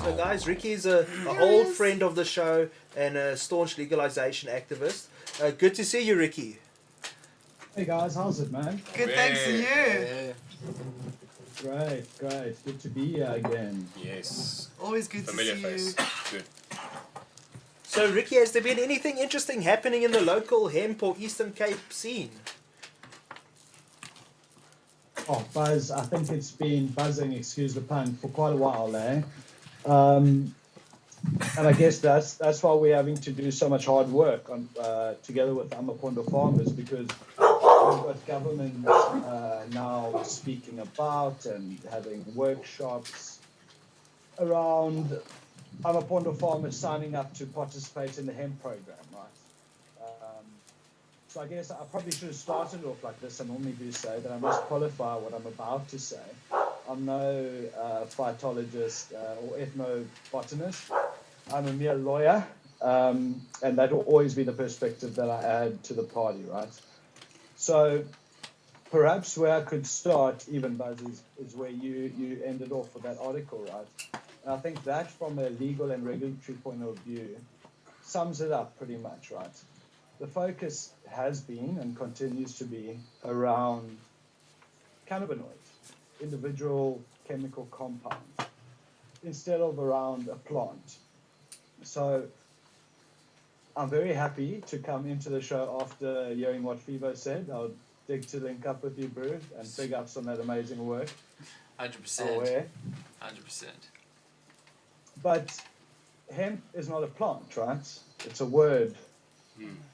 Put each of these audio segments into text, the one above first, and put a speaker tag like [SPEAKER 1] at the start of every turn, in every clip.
[SPEAKER 1] So guys, Ricky is a old friend of the show and a staunch legalization activist. Good to see you, Ricky.
[SPEAKER 2] Hey guys, how's it, man?
[SPEAKER 3] Good, thanks to you.
[SPEAKER 2] Great. Good to be here again.
[SPEAKER 4] Yes.
[SPEAKER 3] Always good
[SPEAKER 4] Familiar
[SPEAKER 3] to see
[SPEAKER 4] face. Good.
[SPEAKER 1] So Ricky, has there been anything interesting happening in the local hemp or Eastern Cape scene?
[SPEAKER 2] Oh, buzz, I think it's been buzzing, excuse the pun, for quite a while, eh? And I guess that's why we're having to do so much hard work on, together with Amapondo farmers, because we've got government now speaking about and having workshops around Amapondo farmers signing up to participate in the hemp program, right? So I guess I probably should have started off like this. I normally do say that I must qualify what I'm about to say. I'm no phytologist or ethnobotanist. I'm a mere lawyer, and that will always be the perspective that I add to the party, right? So perhaps where I could start, even Buzz, is where you ended off with that article, right? And I think that from a legal and regulatory point of view sums it up pretty much, right? The focus has been and continues to be around cannabinoids, individual chemical compounds, instead of around a plant. So I'm very happy to come into the show after hearing what Fivo said. I'll dig to link up with you, Brew, and big ups on that amazing work.
[SPEAKER 5] 100%. 100%.
[SPEAKER 2] But hemp is not a plant, right? It's a word,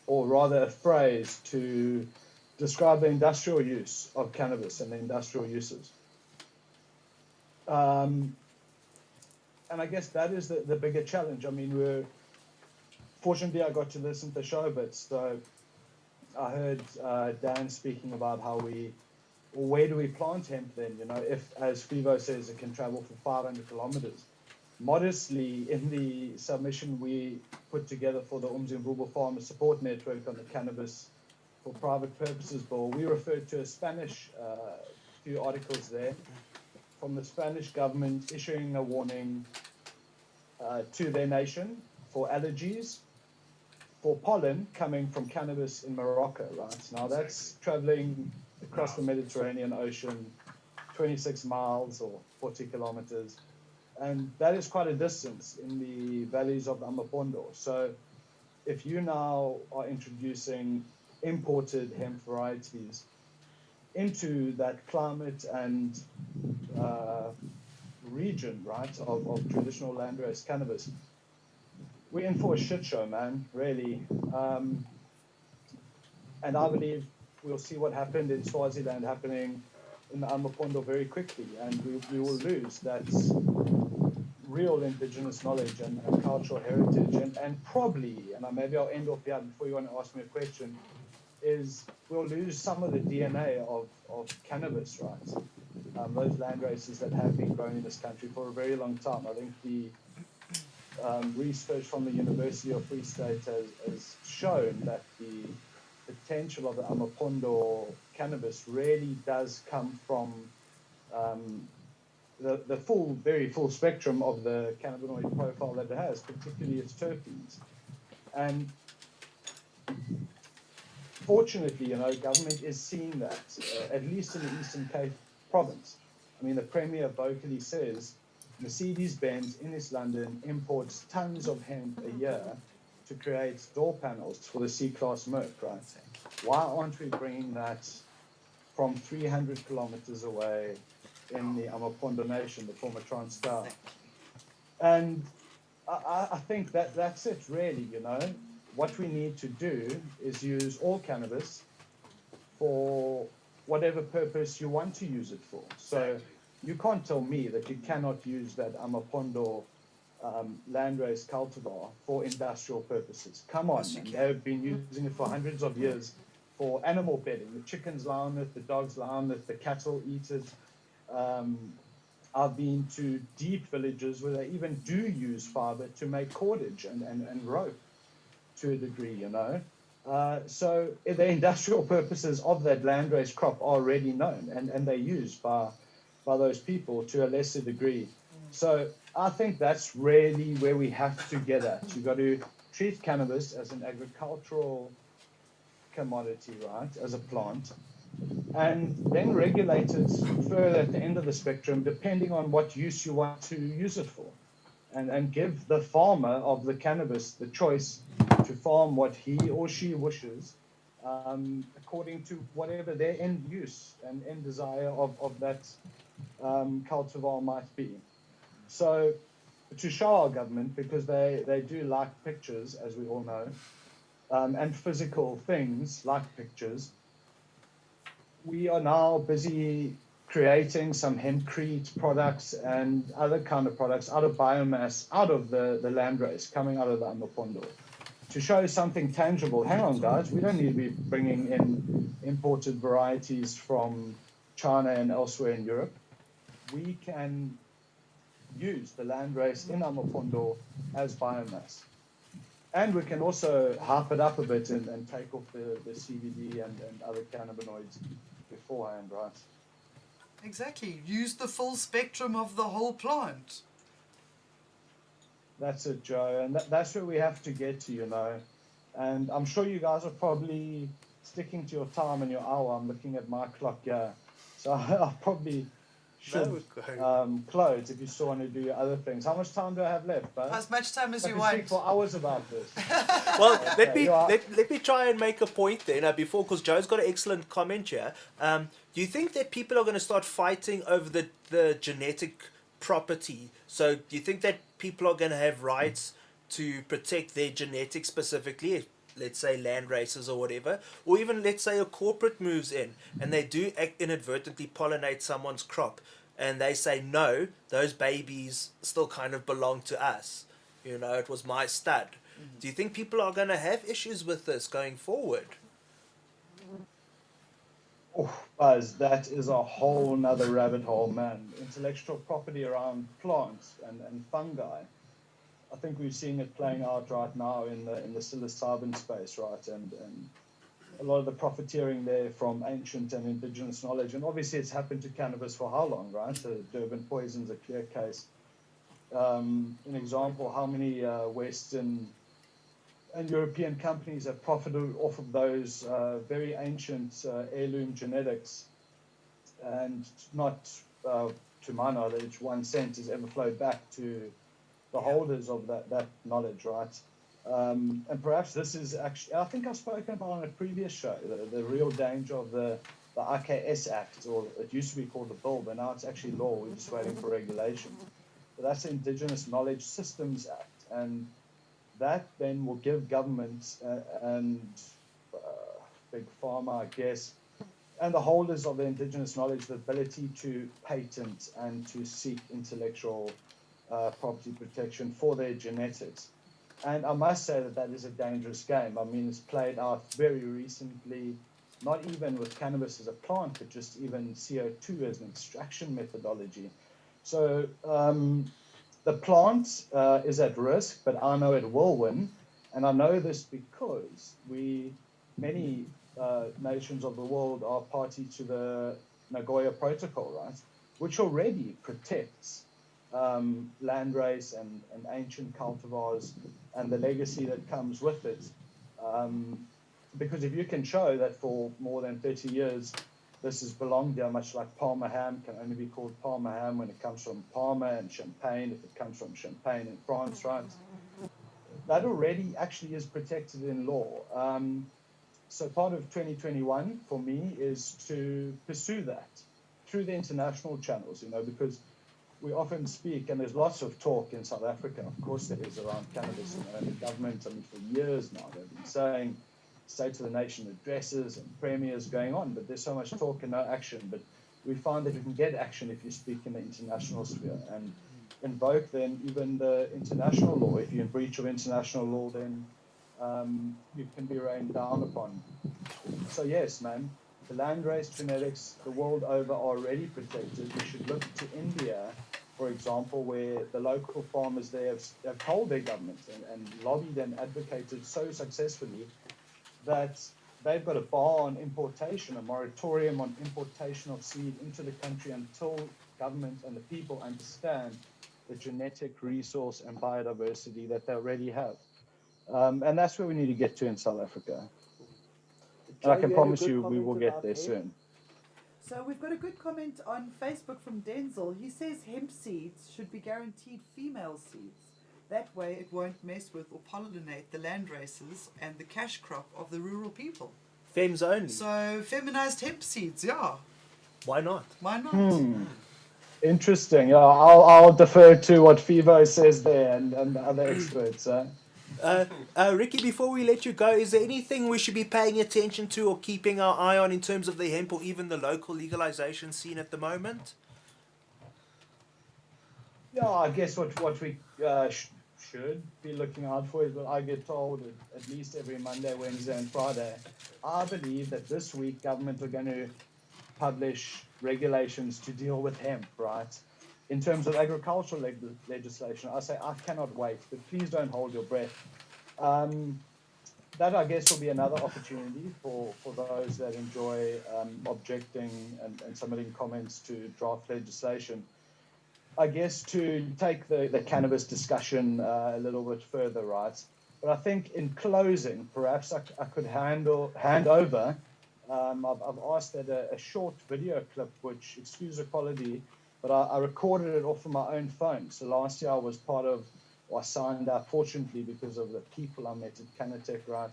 [SPEAKER 2] or rather a phrase to describe the industrial use of cannabis and the industrial uses. And I guess that is the bigger challenge. I mean, fortunately, I got to listen to the show, but so I heard Dan speaking about where do we plant hemp then? You know, if, as Fivo says, it can travel for 500 kilometers. Modestly, in the submission we put together for the Umzimvubu Farmer Support Network on the Cannabis for Private Purposes Bill, we referred to a Spanish few articles there from the Spanish government issuing a warning to their nation for allergies for pollen coming from cannabis in Morocco, right? Now that's traveling across the Mediterranean Ocean, 26 miles or 40 kilometers. And that is quite a distance in the valleys of Amapondo. So if you now are introducing imported hemp varieties into that climate and region, right, of traditional landrace cannabis, we're in for a shit show, man, really. And I believe we'll see what happened in Swaziland happening in the Amapondo very quickly, and we will lose that real indigenous knowledge and cultural heritage, and probably, and maybe I'll end off here before you want to ask me a question, is we'll lose some of the DNA of cannabis, right? Those land races that have been grown in this country for a very long time. I think the research from the University of Free State has shown that the potential of the Amapondo cannabis really does come from the very full spectrum of the cannabinoid profile that it has, particularly its terpenes. And fortunately, you know, government is seeing that, at least in the Eastern Cape province. I mean, the Premier vocally says Mercedes-Benz in East London imports tons of hemp a year to create door panels for the C-Class Merc, right? Why aren't we bringing that from 300 kilometers away in the Amapondo Nation, the former Transvaal? And I think that's it, really, you know. What we need to do is use all cannabis for whatever purpose you want to use it for. So you can't tell me that you cannot use that Amapondo landrace cultivar for industrial purposes. Come on, man. They've been using it for hundreds of years for animal bedding. The chickens lie on it, the dogs lie on it, the cattle eat it. I've been to deep villages where they even do use fiber to make cordage and rope to a degree, you know. So the industrial purposes of that landrace crop are already known, and they're used by those people to a lesser degree. So I think that's really where we have to get at. You've got to treat cannabis as an agricultural commodity, right, as a plant, and then regulate it further at the end of the spectrum, depending on what use you want to use it for, and give the farmer of the cannabis the choice to farm what he or she wishes, according to whatever their end use and end desire of that cultivar might be. So to show our government, because they do like pictures, as we all know, and physical things like pictures, we are now busy creating some hempcrete products and other kind of products out of biomass, out of the landrace, coming out of the Amapondo, to show something tangible. Hang on, guys, we don't need to be bringing in imported varieties from China and elsewhere in Europe. We can use the landrace in Amapondo as biomass. And we can also harp it up a bit and take off the CBD and other cannabinoids beforehand, right?
[SPEAKER 3] Exactly. Use the full spectrum of the whole plant.
[SPEAKER 2] That's it, Joe. And that's where we have to get to, you know. And I'm sure you guys are probably sticking to your time and your hour. I'm looking at my clock here. So I probably should close if you still want to do your other things. How much time do I have left, bud?
[SPEAKER 3] As much time as
[SPEAKER 2] I
[SPEAKER 3] you
[SPEAKER 2] can
[SPEAKER 3] want.
[SPEAKER 2] speak for hours about this.
[SPEAKER 1] Well,
[SPEAKER 2] Okay,
[SPEAKER 1] let me try and make a point there before, because Joe's got an excellent comment here. Do you think that people are going to start fighting over the genetic property? So do you think that people are going to have rights to protect their genetics specifically? Let's say land races or whatever, or even let's say a corporate moves in and they do inadvertently pollinate someone's crop, and they say no, those babies still kind of belong to us. You know, it was my stud. Do you think people are going to have issues with this going forward?
[SPEAKER 2] Oh, Buzz, that is a whole nother rabbit hole, man. Intellectual property around plants and fungi. I think we're seeing it playing out right now in the psilocybin space, right? And a lot of the profiteering there from ancient and indigenous knowledge. And obviously it's happened to cannabis for how long, right? The Durban poison's a clear case. An example, how many Western and European companies have profited off of those very ancient heirloom genetics, and not, to my knowledge, 1 cent has ever flowed back to the holders of that knowledge, right? And perhaps this is actually, I think I've spoken about on a previous show, the real danger of the IKS Act, or it used to be called the bill, but now it's actually law. We're just waiting for regulation. But that's the Indigenous Knowledge Systems Act, and that then will give governments and big pharma, I guess, and the holders of the indigenous knowledge the ability to patent and to seek intellectual property protection for their genetics. And I must say that is a dangerous game. I mean, it's played out very recently, not even with cannabis as a plant, but just even CO2 as an extraction methodology. So the plant is at risk, but I know it will win. And I know this because many nations of the world are party to the Nagoya Protocol, right, which already protects landrace and ancient cultivars and the legacy that comes with it. Because if you can show that for more than 30 years, this has belonged there, much like Parma ham can only be called Parma ham when it comes from Parma, and Champagne if it comes from Champagne in France, right? That already actually is protected in law. So part of 2021 for me is to pursue that through the international channels, because we often speak, and there's lots of talk in South Africa, of course there is, around cannabis, and the government, for years now, they've been saying State of the Nation addresses and premiers going on, but there's so much talk and no action. But we find that you can get action if you speak in the international sphere and invoke then even the international law. If you're in breach of international law, then you can be rained down upon. So yes, man, the landrace genetics the world over are already protected. We should look to India, for example, where the local farmers there have told their government and lobbied and advocated so successfully that they've got a bar on importation, a moratorium on importation of seed into the country until government and the people understand the genetic resource and biodiversity that they already have. And that's where we need to get to in South Africa. And I can promise you we will get there soon.
[SPEAKER 3] So we've got a good comment on Facebook from Denzel. He says hemp seeds should be guaranteed female seeds. That way it won't mess with or pollinate the land races and the cash crop of the rural people.
[SPEAKER 1] Femmes only.
[SPEAKER 3] So feminized hemp seeds, yeah.
[SPEAKER 1] Why not?
[SPEAKER 3] Why not?
[SPEAKER 2] Interesting. I'll defer to what Fivo says there and the other experts.
[SPEAKER 1] Ricky, before we let you go, is there anything we should be paying attention to or keeping our eye on in terms of the hemp or even the local legalization scene at the moment?
[SPEAKER 2] Yeah, I guess what we should be looking out for is what I get told at least every Monday, Wednesday, and Friday. I believe that this week government are going to publish regulations to deal with hemp, right? In terms of agricultural legislation, I say I cannot wait, but please don't hold your breath. That, I guess, will be another opportunity for those that enjoy objecting and submitting comments to draft legislation. I guess to take the cannabis discussion a little bit further, right? But I think in closing, perhaps I could hand over. I've asked that a short video clip, which, excuse the quality, but I recorded it off of my own phone. So last year I was I signed up, fortunately, because of the people I met at Canatech, right?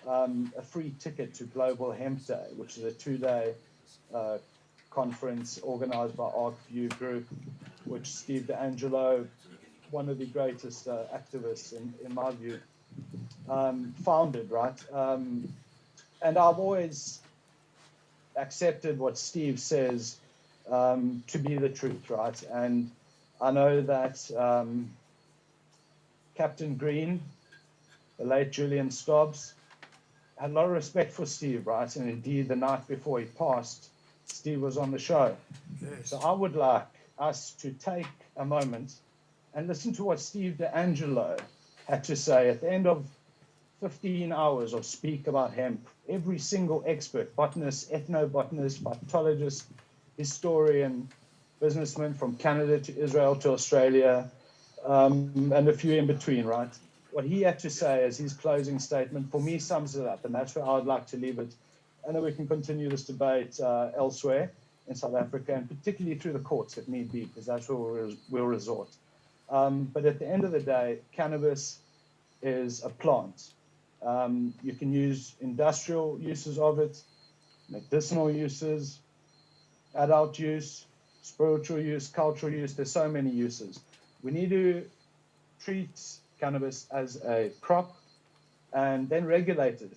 [SPEAKER 2] A free ticket to Global Hemp Day, which is a 2-day conference organized by ArcView Group, which Steve D'Angelo, one of the greatest activists in my view, founded, right? And I've always accepted what Steve says to be the truth, right? And I know that Captain Green, the late Julian Stobbs, had a lot of respect for Steve, right? And indeed, the night before he passed, Steve was on the show. Yes. So I would like us to take a moment and listen to what Steve D'Angelo had to say at the end of 15 hours of speak about hemp. Every single expert, botanist, ethnobotanist, phytologist, historian, businessman from Canada to Israel to Australia, and a few in between, right? What he had to say as his closing statement, for me, sums it up, and that's where I would like to leave it. And then we can continue this debate elsewhere in South Africa, and particularly through the courts if need be, because that's where we'll resort. But at the end of the day, cannabis is a plant. You can use industrial uses of it, medicinal uses, adult use, spiritual use, cultural use. There's so many uses. We need to treat cannabis as a crop and then regulate it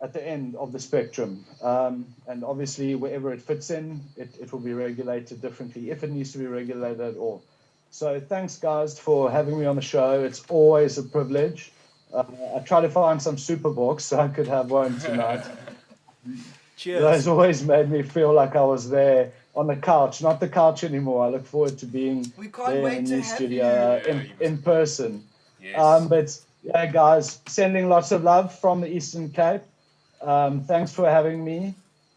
[SPEAKER 2] at the end of the spectrum. And obviously, wherever it fits in, it will be regulated differently if it needs to be regulated at all. So thanks, guys, for having me on the show. It's always a privilege. I try to find some super books so I could have one tonight.
[SPEAKER 1] Cheers.
[SPEAKER 2] Those always made me feel like I was there on the couch, not the couch anymore. I look forward to being there in the studio in person. Yes. But yeah, guys, sending lots of love from the Eastern Cape. Thanks for having me.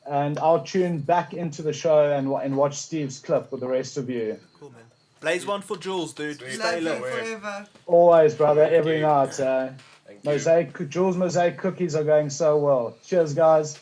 [SPEAKER 2] And I'll tune back into the show and watch Steve's clip with the rest of you.
[SPEAKER 1] Cool, man. Blaze one for Jules, dude. Stay low.
[SPEAKER 3] Forever.
[SPEAKER 2] Always, brother, every night. Jules Mosaic cookies are going so well. Cheers, guys.